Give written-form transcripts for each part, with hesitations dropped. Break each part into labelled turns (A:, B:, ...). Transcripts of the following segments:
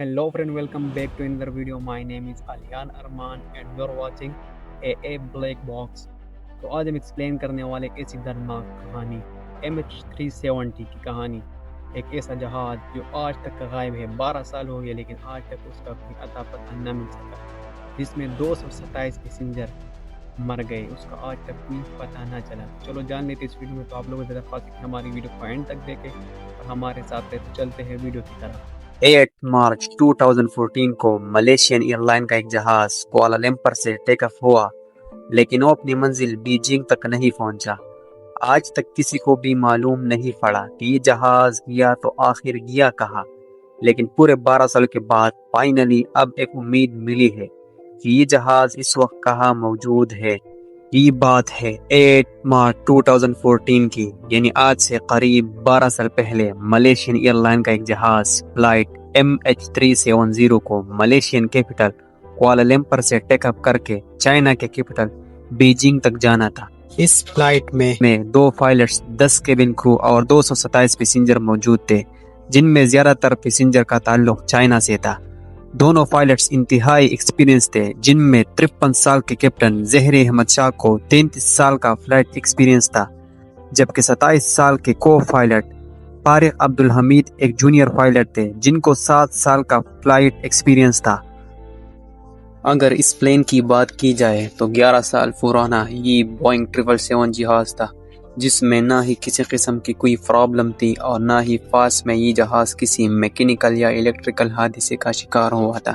A: Hello friend, welcome back to another video. My name is Alian Arman and you're watching AA Black Box. تو آج ہم explain کرنے والے ایک ایسی دردناک کہانی MH370 کی کہانی. ایک ایسا جہاز جو آج تک غائب ہے. 12 سال ہو گئے لیکن آج تک اس کا کوئی اتا پتہ نہ مل سکا, جس میں 227 پیسنجر مر گئے. اس کا آج تک کوئی پتہ نہ چلا. چلو جان لیتے اس ویڈیو میں. تو آپ لوگوں سے درخواست ہے کہ ہماری ویڈیو کو اینڈ تک دیکھیں اور ہمارے ساتھ رہے. تو چلتے ہیں ویڈیو کی طرف.
B: 8 مارچ 2014 کو ملیشین ایئر لائن کا ایک جہاز کوالالمپر سے ٹیک آف ہوا, لیکن وہ اپنی منزل بیجنگ تک نہیں پہنچا. آج تک کسی کو بھی معلوم نہیں پڑا کہ یہ جہاز گیا تو آخر گیا کہاں. لیکن پورے 12 سال کے بعد فائنلی اب ایک امید ملی ہے کہ یہ جہاز اس وقت کہاں موجود ہے. یہ بات ہے 8 مارچ 2014 کی, یعنی آج سے قریب 12 سال پہلے ملیشین ایئر لائن کا ایک جہاز فلائٹ MH370 کو ملیشین کیپٹل کوالالمپر سے ٹیک اپ کر کے چائنا کے کیپٹل بیجنگ تک جانا تھا. اس فلائٹ میں 2 پائلٹس, 10 کیبن کرو اور 227 پیسنجر موجود تھے, جن میں زیادہ تر پیسنجر کا تعلق چائنا سے تھا. دونوں پائلٹس انتہائی ایکسپیرینس تھے, جن میں 53 سال کے کیپٹن زہری احمد شاہ کو 33 سال کا فلائٹ ایکسپیرینس تھا, جبکہ 27 سال کے کو پائلٹ طارق عبدالحمید ایک جونیئر پائلٹ تھے, جن کو 7 سال کا فلائٹ ایکسپیرینس تھا. اگر اس پلین کی بات کی جائے تو 11 سال پرانا یہ بوئنگ 777 جہاز تھا, جس میں نہ ہی کسی قسم کی کوئی پرابلم تھی اور نہ ہی پاس میں یہ جہاز کسی میکینیکل یا الیکٹریکل حادثے کا شکار ہوا تھا.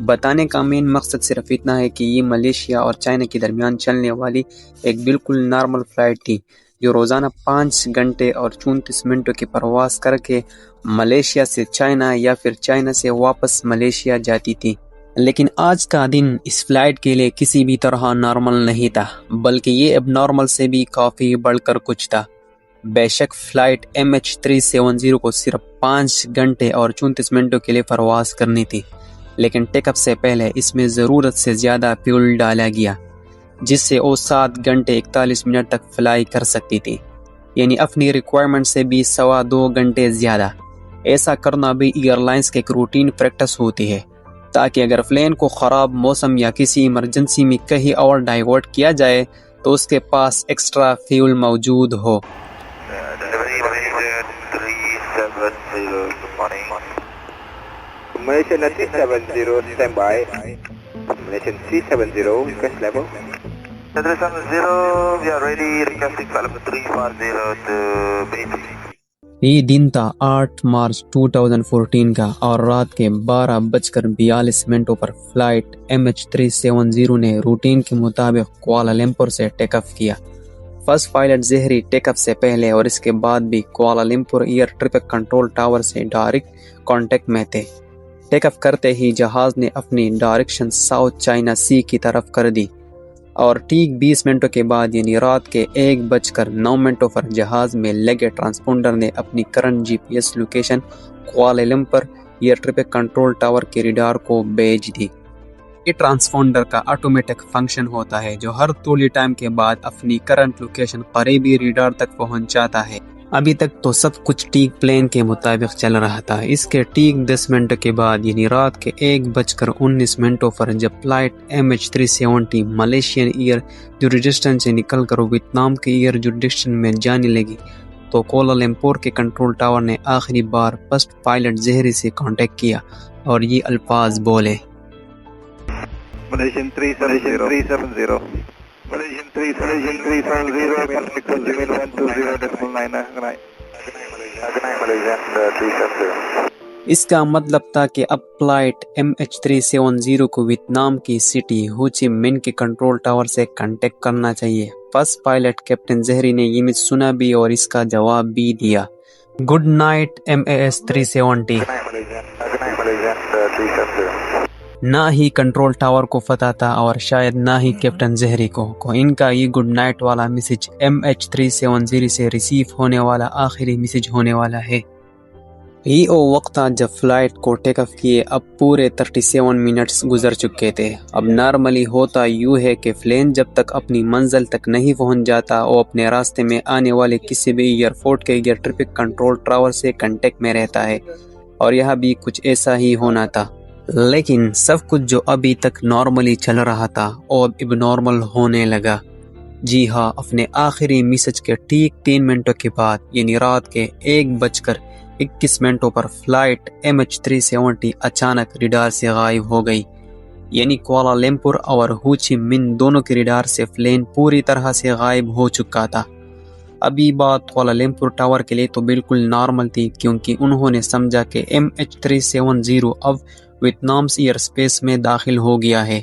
B: بتانے کا مین مقصد صرف اتنا ہے کہ یہ ملیشیا اور چائنا کے درمیان چلنے والی ایک بالکل نارمل فلائٹ تھی, جو روزانہ 5 گھنٹے اور 34 منٹوں کی پرواز کر کے ملیشیا سے چائنا یا پھر چائنا سے واپس ملیشیا جاتی تھی. لیکن آج کا دن اس فلائٹ کے لیے کسی بھی طرح نارمل نہیں تھا, بلکہ یہ اب نارمل سے بھی کافی بڑھ کر کچھ تھا. بے شک فلائٹ MH370 کو صرف 5 گھنٹے اور 34 منٹوں کے لیے پرواز کرنی تھی, لیکن ٹیک اپ سے پہلے اس میں ضرورت سے زیادہ فیول ڈالا گیا, جس سے وہ 7 گھنٹے 41 منٹ تک فلائی کر سکتی تھی, یعنی اپنی ریکوائرمنٹ سے بھی 2.25 گھنٹے زیادہ. ایسا کرنا بھی ایئر لائنز کے ایک روٹین پریکٹس ہوتی ہے, تاکہ اگر پلین کو خراب موسم یا کسی ایمرجنسی میں کہیں اور ڈائیورٹ کیا جائے تو اس کے پاس ایکسٹرا فیول موجود ہو.
C: Malaysian 370 stand by. Malaysian 370 request level. 370 we are ready requesting climb 340 to base.
B: یہ دن تھا 8 مارچ 2014 کا, اور رات کے 12:42 پر فلائٹ MH370 نے روٹین کے مطابق کوالالمپور سے ٹیک آف کیا. First pilot Zuhri take of سے پہلے اور اس کے بعد بھی Kuala Lumpur air traffic control tower سے ڈائریکٹ کانٹیکٹ میں تھے. ٹیک آف کرتے ہی جہاز نے اپنی ڈائریکشن ساؤتھ چائنا سی کی طرف کر دی, اور ٹھیک 20 منٹوں کے بعد یعنی رات کے 1:09 پر جہاز میں لگے ٹرانسپونڈر نے اپنی current GPS location Kuala Lumpur air traffic control tower کے ریڈار کو بھیج دی. یہ ٹرانسپونڈر کا آٹومیٹک فنکشن ہوتا ہے, جو ہر طولی ٹائم کے بعد اپنی کرنٹ لوکیشن قریبی ریڈار تک پہنچاتا ہے. ابھی تک تو سب کچھ ٹھیک پلین کے مطابق چل رہا تھا. اس کے ٹھیک 10 منٹ کے بعد یعنی رات کے 1:19 پر جب flight MH370 Malaysian year jurisdiction سے نکل کر ویتنام کے ایئر جوریڈکشن میں جانے لگی, تو کوالالمپور کے کنٹرول ٹاور نے آخری بار فرسٹ پائلٹ زہری سے کانٹیکٹ کیا اور یہ الفاظ بولے.
C: Malaysian 370 Malaysian 370 perfect 120.9. Good night. Good night Malaysian 370.
B: اس کا مطلب تھا کہ اب فلائٹ MH370 کو ویتنام کی سٹی ہو چی من کے کنٹرول ٹاور سے کانٹیکٹ کرنا چاہیے. فرسٹ پائلٹ کیپٹن زہری نے یہ میسج سنا بھی اور اس کا جواب بھی دیا. Good night MAS 370. نہ ہی کنٹرول ٹاور کو پتہ تھا اور شاید نہ ہی کیپٹن زہری کو ان کا یہ گڈ نائٹ والا میسج MH370 سے ریسیو ہونے والا آخری میسج ہونے والا ہے. یہ وہ وقت تھا جب فلائٹ کو ٹیک آف کیے اب پورے 37 منٹس گزر چکے تھے. اب نارملی ہوتا یوں ہے کہ پلین جب تک اپنی منزل تک نہیں پہنچ جاتا وہ اپنے راستے میں آنے والے کسی بھی ایئرپورٹ کے ایئر ٹریفک کنٹرول ٹاور سے کانٹیکٹ میں رہتا ہے. اور یہاں بھی کچھ ایسا ہی ہونا تھا، لیکن سب کچھ جو ابھی تک نارملی چل رہا تھا اور اب نارمل ہونے لگا۔ جی ہاں، اپنے آخری میسج کے ٹھیک 3 منٹوں کے بعد یعنی رات کے 1:21 پر فلائٹ MH370 اچانک ریڈار سے غائب ہو گئی، یعنی کوالالمپور اور ہوچی من دونوں کے ریڈار سے پلین پوری طرح سے غائب ہو چکا تھا۔ ابھی بات کوالالمپور ٹاور کے لیے تو بالکل نارمل تھی، کیونکہ انہوں نے سمجھا کہ MH370 اب ویتنام ایئر اسپیس میں داخل ہو گیا ہے،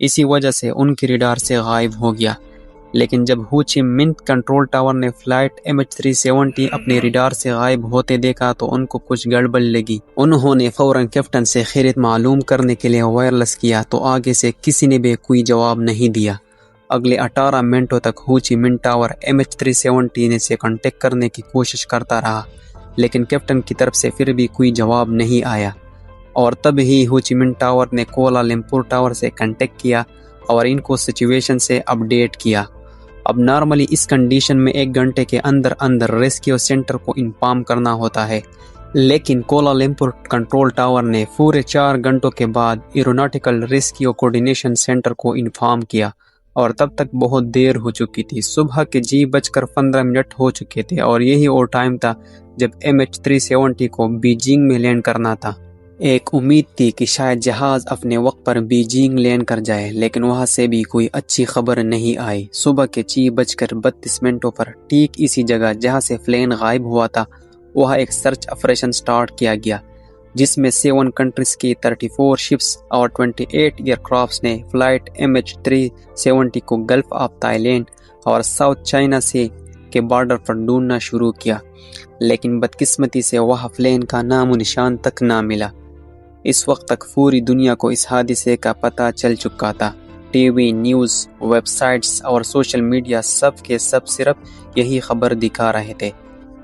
B: اسی وجہ سے ان کے ریڈار سے غائب ہو گیا۔ لیکن جب ہوچی منہ کنٹرول ٹاور نے فلائٹ MH370 اپنے ریڈار سے غائب ہوتے دیکھا تو ان کو کچھ گڑبڑ لگی۔ انہوں نے فوراً کیپٹن سے خیریت معلوم کرنے کے لیے وائرلیس کیا تو آگے سے کسی نے بھی کوئی جواب نہیں دیا۔ اگلے 18 منٹوں تک ہوچی منہ ٹاور MH370 سے کانٹیکٹ کرنے کی کوشش کرتا رہا، لیکن کیپٹن کی طرف سے پھر بھی کوئی جواب نہیں آیا، اور تب ہی ہوچی منہ ٹاور نے کوالالمپور ٹاور سے کانٹیکٹ کیا اور ان کو سچویشن سے اپڈیٹ کیا۔ اب نارملی اس کنڈیشن میں 1 گھنٹے کے اندر ریسکیو سینٹر کو انفارم کرنا ہوتا ہے، لیکن کوالالمپور کنٹرول ٹاور نے پورے 4 گھنٹوں کے بعد ایروناٹیکل ریسکیو کوارڈینیشن سینٹر کو انفارم کیا، اور تب تک بہت دیر ہو چکی تھی۔ صبح کے 15 ہو چکے تھے، اور یہی وہ ٹائم تھا جب MH370 کو بیجنگ میں لینڈ کرنا تھا۔ ایک امید تھی کہ شاید جہاز اپنے وقت پر بیجنگ لینڈ کر جائے، لیکن وہاں سے بھی کوئی اچھی خبر نہیں آئی۔ صبح کے 6:32 پر ٹھیک اسی جگہ جہاں سے پلین غائب ہوا تھا، وہاں ایک سرچ آپریشن سٹارٹ کیا گیا، جس میں 7 کنٹریز کی 34 شپس اور 28 ایئر کرافٹس نے فلائٹ MH370 کو گلف آف تھائی لینڈ اور ساؤتھ چائنا سی کے بارڈر پر ڈھونڈنا شروع کیا، لیکن بدقسمتی سے وہاں پلین کا نام و نشان تک نہ ملا۔ اس وقت تک پوری دنیا کو اس حادثے کا پتہ چل چکا تھا۔ T V, news, web sites اور سوشل میڈیا سب کے سب صرف یہی خبر دکھا رہے تھے۔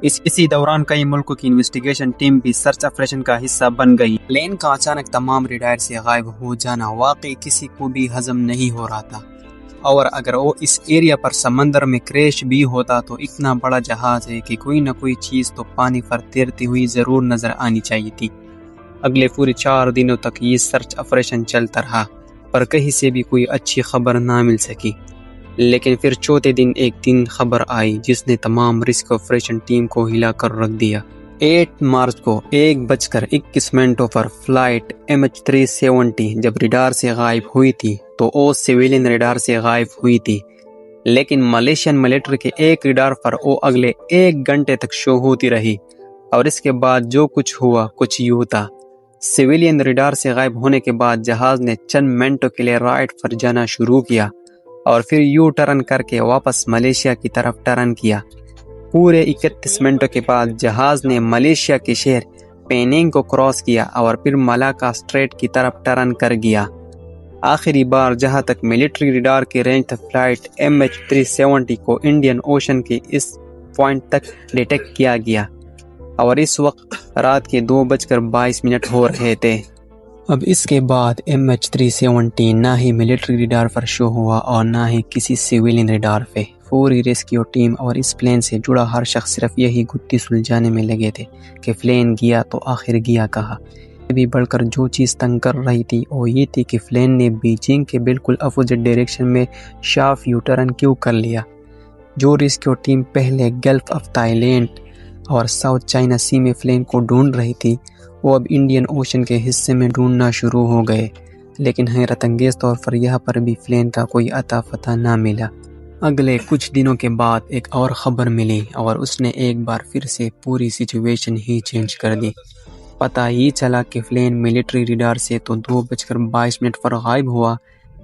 B: اسی دوران کئی ملکوں کی انویسٹیگیشن ٹیم بھی سرچ آپریشن کا حصہ بن گئی۔ پلین کا اچانک تمام ریڈار سے غائب ہو جانا واقعی کسی کو بھی ہضم نہیں ہو رہا تھا، اور اگر وہ اس ایریا پر سمندر میں کریش بھی ہوتا تو اتنا بڑا جہاز ہے کہ کوئی نہ کوئی چیز تو پانی پر تیرتی ہوئی ضرور نظر آنی چاہیے تھی۔ اگلے پورے 4 دنوں تک یہ سرچ آپریشن چلتا رہا، پر کہیں سے بھی کوئی اچھی خبر نہ مل سکی۔ لیکن پھر چوتھے دن ایک خبر آئی جس نے تمام ریسکیو آپریشن ٹیم کو ہلا کر رکھ دیا۔ 8 مارچ کو 1:21 پر فلائٹ MH370 جب ریڈار سے غائب ہوئی تھی تو وہ سویلین ریڈار سے غائب ہوئی تھی، لیکن ملیشین ملٹری کے ایک ریڈار پر وہ اگلے 1 گھنٹے تک شو ہوتی رہی، اور اس کے بعد جو کچھ ہوا کچھ یوں تھا۔ سویلین ریڈار سے غائب ہونے کے بعد جہاز نے چند منٹوں کے لیے رائٹ پر جانا شروع کیا، اور پھر یو ٹرن کر کے واپس ملیشیا کی طرف ٹرن کیا۔ پورے 31 منٹوں کے بعد جہاز نے ملیشیا کے شہر پیننگ کو کراس کیا اور پھر ملاکا اسٹریٹ کی طرف ٹرن کر گیا۔ آخری بار جہاں تک ملٹری ریڈار کی رینج تک فلائٹ MH370 کو انڈین اوشن کے اس پوائنٹ تک ڈیٹیکٹ کیا گیا، اور اس وقت رات کے 2:22 ہو رہے تھے۔ اب اس کے بعد MH370 نہ ہی ملٹری ریڈار پر شو ہوا اور نہ ہی کسی سویلین ریڈار پہ۔ پوری ریسکیو ٹیم اور اس پلین سے جڑا ہر شخص صرف یہی گتھی سلجھانے میں لگے تھے کہ پلین گیا تو آخر گیا کہاں۔ بھی بڑھ کر جو چیز تنگ کر رہی تھی وہ یہ تھی کہ پلین نے بیجنگ کے بالکل اپوزٹ ڈائریکشن میں شارپ یو ٹرن کیوں کر لیا۔ جو ریسکیو ٹیم پہلے گلف آف تھائی لینڈ اور ساؤتھ چائنا سی میں پلین کو ڈھونڈ رہی تھی، وہ اب انڈین اوشن کے حصے میں ڈھونڈنا شروع ہو گئے، لیکن حیرت انگیز طور پر یہاں پر بھی پلین کا کوئی اتا پتہ نہ ملا۔ اگلے کچھ دنوں کے بعد ایک اور خبر ملی، اور اس نے ایک بار پھر سے پوری سچویشن ہی چینج کر دی۔ پتہ یہ چلا کہ پلین ملٹری ریڈار سے تو 2:22 پر غائب ہوا،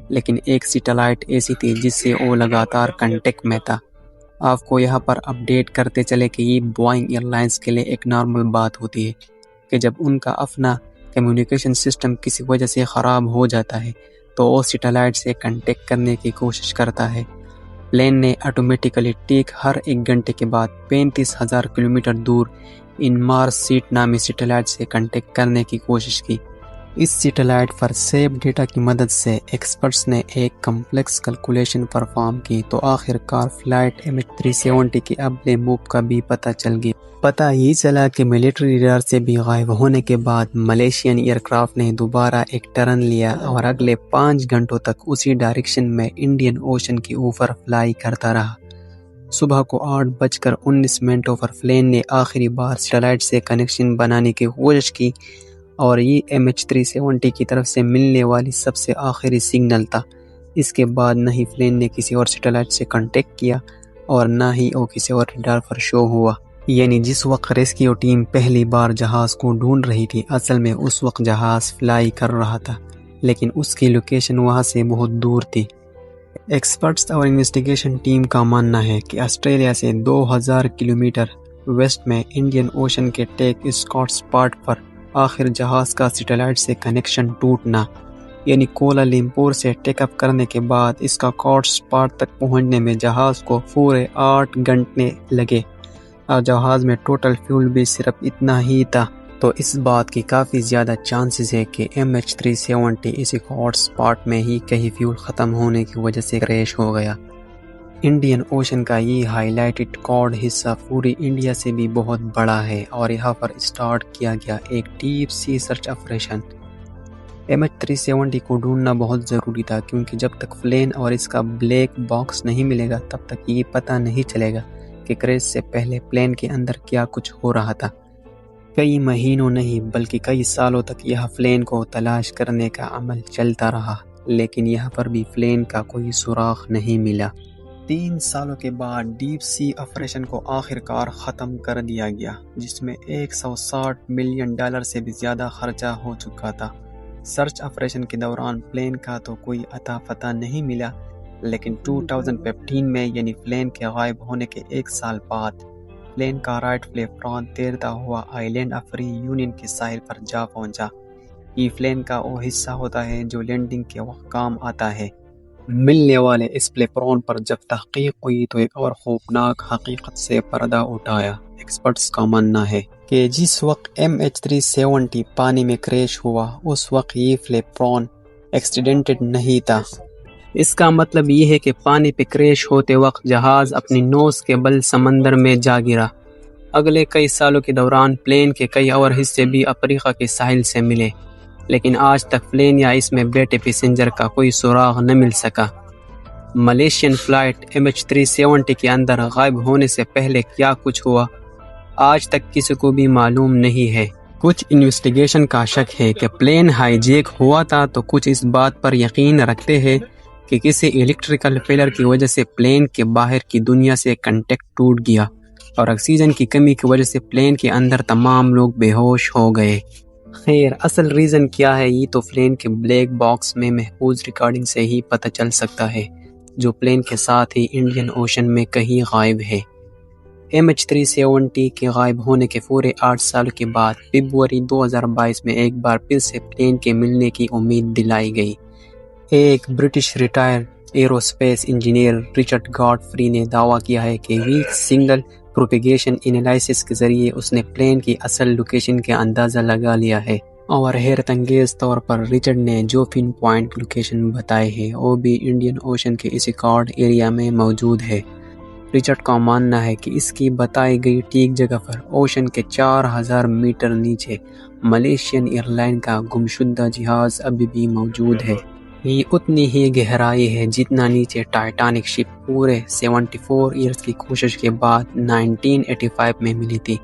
B: لیکن ایک سیٹلائٹ ایسی تھی جس سے وہ لگاتار کانٹیکٹ میں تھا۔ آپ کو یہاں پر اپڈیٹ کرتے چلے کہ یہ بوئنگ ایئر لائنز کے لیے ایک نارمل بات ہوتی ہے کہ جب ان کا اپنا کمیونیکیشن سسٹم کسی وجہ سے خراب ہو جاتا ہے تو وہ سیٹلائٹ سے کانٹیکٹ کرنے کی کوشش کرتا ہے۔ پلین نے آٹومیٹیکلی ٹھیک ہر 1 گھنٹے کے بعد 35,000 کلومیٹر دور انمار سیٹ نامی سیٹلائٹ سے کانٹیکٹ کرنے کی کوشش کی۔ اس سیٹلائٹ پر سیو ڈیٹا کی مدد سے ایکسپرٹس نے ایک کمپلیکس کیلکولیشن پرفارم کی تو آخر کار فلائٹ MH370 کے اگلے موو کا بھی پتہ چل گیا۔ پتہ یہ چلا کہ ملٹری ریڈار سے بھی غائب ہونے کے بعد ملیشین ایئر کرافٹ نے دوبارہ ایک ٹرن لیا اور اگلے 5 گھنٹوں تک اسی ڈائریکشن میں انڈین اوشن کے اوپر فلائی کرتا رہا۔ صبح کو 8:19 پر پلین نے آخری بار سیٹلائٹ سے کنیکشن بنانے کی کوشش کی اور یہ MH370 کی طرف سے ملنے والی سب سے آخری سگنل تھا۔ اس کے بعد نہ ہی پلین نے کسی اور سیٹلائٹ سے کانٹیکٹ کیا اور نہ ہی وہ کسی اور ریڈار پر شو ہوا۔ یعنی جس وقت ریسکیو ٹیم پہلی بار جہاز کو ڈھونڈ رہی تھی، اصل میں اس وقت جہاز فلائی کر رہا تھا، لیکن اس کی لوکیشن وہاں سے بہت دور تھی۔ ایکسپرٹس اور انویسٹیگیشن ٹیم کا ماننا ہے کہ آسٹریلیا سے 2000 کلومیٹر ویسٹ میں انڈین اوشن کے ٹیک اسکاٹ اسپاٹ پر آخر جہاز کا سیٹلائٹ سے کنیکشن ٹوٹنا، یعنی کوالالمپور سے ٹیک اپ کرنے کے بعد اس کا کاٹ اسپاٹ تک پہنچنے میں جہاز کو پورے 8 گھنٹے لگے اور جہاز میں ٹوٹل فیول بھی صرف اتنا ہی تھا۔ تو اس بات کی کافی زیادہ چانسز ہے کہ MH370 اسی ہاٹ سپاٹ میں ہی کہیں فیول ختم ہونے کی وجہ سے کریش ہو گیا۔ انڈین اوشن کا یہ ہائی لائٹڈ کارڈ حصہ پوری انڈیا سے بھی بہت بڑا ہے اور یہاں پر اسٹارٹ کیا گیا ایک deep sea search operation. MH370 کو ڈھونڈنا بہت ضروری تھا کیونکہ جب تک پلین اور اس کا بلیک باکس نہیں ملے گا تب تک یہ پتہ نہیں چلے گا کہ کریش سے پہلے پلین کے اندر کیا کچھ ہو رہا تھا۔ کئی مہینوں نہیں بلکہ کئی سالوں تک یہ پلین کو تلاش کرنے کا عمل چلتا رہا، لیکن یہاں پر بھی پلین کا کوئی سراغ نہیں ملا۔ 3 سالوں کے بعد ڈیپ سی آپریشن کو آخر کار ختم کر دیا گیا، جس میں $160 ملین سے بھی زیادہ خرچہ ہو چکا تھا۔ سرچ آپریشن کے دوران پلین کا تو کوئی اتا پتہ نہیں ملا، لیکن 2015 میں یعنی پلین کے غائب ہونے کے 1 سال بعد پلین کا رائٹ فلیپران تیرتا ہوا آئی لینڈ آف ری یونین کے ساحل پر جا پہنچا۔ یہ پلین کا وہ حصہ ہوتا ہے جو لینڈنگ کے وقت کام آتا ہے۔ ملنے والے اس فلیپران پر جب تحقیق ہوئی تو ایک اور خوفناک حقیقت سے پردہ اٹھایا۔ ایکسپرٹس کا ماننا ہے کہ جس وقت MH370 پانی میں کریش ہوا اس وقت یہ فلیپران ایکسیڈنٹڈ نہیں تھا۔ اس کا مطلب یہ ہے کہ پانی پہ کریش ہوتے وقت جہاز اپنی نوز کے بل سمندر میں جا گرا۔ اگلے کئی سالوں کے دوران پلین کے کئی اور حصے بھی افریقہ کے ساحل سے ملے، لیکن آج تک پلین یا اس میں بیٹھے پیسنجر کا کوئی سراغ نہ مل سکا۔ ملیشین فلائٹ MH370 کے اندر غائب ہونے سے پہلے کیا کچھ ہوا آج تک کسی کو بھی معلوم نہیں ہے۔ کچھ انویسٹیگیشن کا شک ہے کہ پلین ہائی جیک ہوا تھا، تو کچھ اس بات پر یقین رکھتے ہیں کہ کسی الیکٹریکل فیلر کی وجہ سے پلین کے باہر کی دنیا سے کنٹیکٹ ٹوٹ گیا اور آکسیجن کی کمی کی وجہ سے پلین کے اندر تمام لوگ بے ہوش ہو گئے۔ خیر، اصل ریزن کیا ہے یہ تو پلین کے بلیک باکس میں محفوظ ریکارڈنگ سے ہی پتہ چل سکتا ہے، جو پلین کے ساتھ ہی انڈین اوشن میں کہیں غائب ہے۔ MH370 کے غائب ہونے کے پورے 8 سال کے بعد فروری 2022 میں ایک بار پھر سے پلین کے ملنے کی امید دلائی گئی۔ ایک British retire aerospace engineer Richard Godfrey نے دعویٰ کیا ہے کہ ویک سنگل پروپیگیشن انالائسس کے ذریعے اس نے پلین کی اصل لوکیشن کا اندازہ لگا لیا ہے، اور حیرت انگیز طور پر رچرڈ نے جو پن پوائنٹ لوکیشن بتائے ہیں وہ بھی انڈین اوشن کے اسی کارڈ ایریا میں موجود ہے۔ رچرڈ کا ماننا ہے کہ اس کی بتائی گئی ٹھیک جگہ پر اوشن کے 4000 میٹر نیچے ملیشین ایئر لائن کا گمشدہ جہاز ابھی بھی موجود ہے۔ یہ اتنی ہی گہرائی ہے جتنا نیچے ٹائٹینک شپ پورے 74 ایئرز کی کوشش کے بعد 1985 میں ملی تھی۔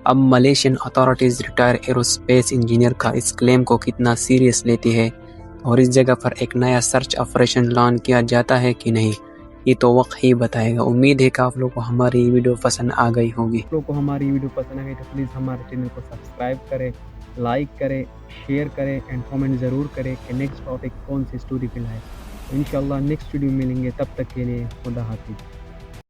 B: اب Malaysian authorities retire aerospace engineer کا اس کلیم کو کتنا سیریس لیتی ہے اور اس جگہ پر ایک نیا سرچ آپریشن لانچ کیا جاتا ہے کہ نہیں، یہ تو وقت ہی بتائے گا۔ امید ہے کہ آپ لوگوں کو ہماری ویڈیو پسند آ گئی ہوگی۔
A: آپ لوگوں کو ہماری ویڈیو پسند آ گئی تو پلیز ہمارے چینل کو سبسکرائب کریں، لائک کریں، شیئر کریں اینڈ کامنٹ ضرور کریں کہ نیکسٹ ٹاپک کون سی اسٹوری پہ لائے۔ انشاءاللہ نیکسٹ ویڈیو ملیں گے، تب تک کے لیے خدا حافظ۔